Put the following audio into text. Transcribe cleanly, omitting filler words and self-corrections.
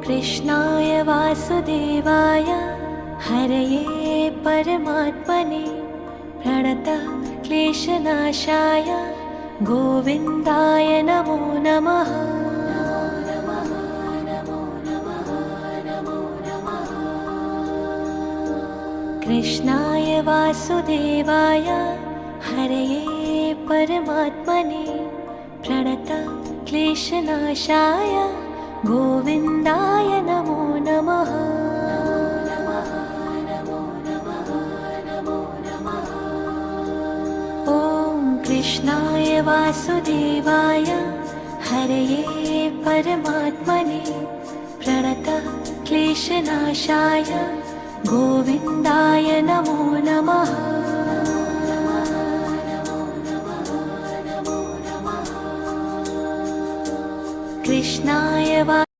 कृष्णाय वासुदेवाय हरये परमात्मने प्रणतः क्लेशनाशाय गोविन्दाय नमो नमः। कृष्णाय वासुदेवाय हरये परमात्मने प्रणतः क्लेशनाशाय गोविन्दाय नमो नमः। ॐ कृष्णाय वासुदेवाय हरये परमात्मने प्रणतः क्लेशनाशाय गोविन्दाय नमो नमः। कृष्णाय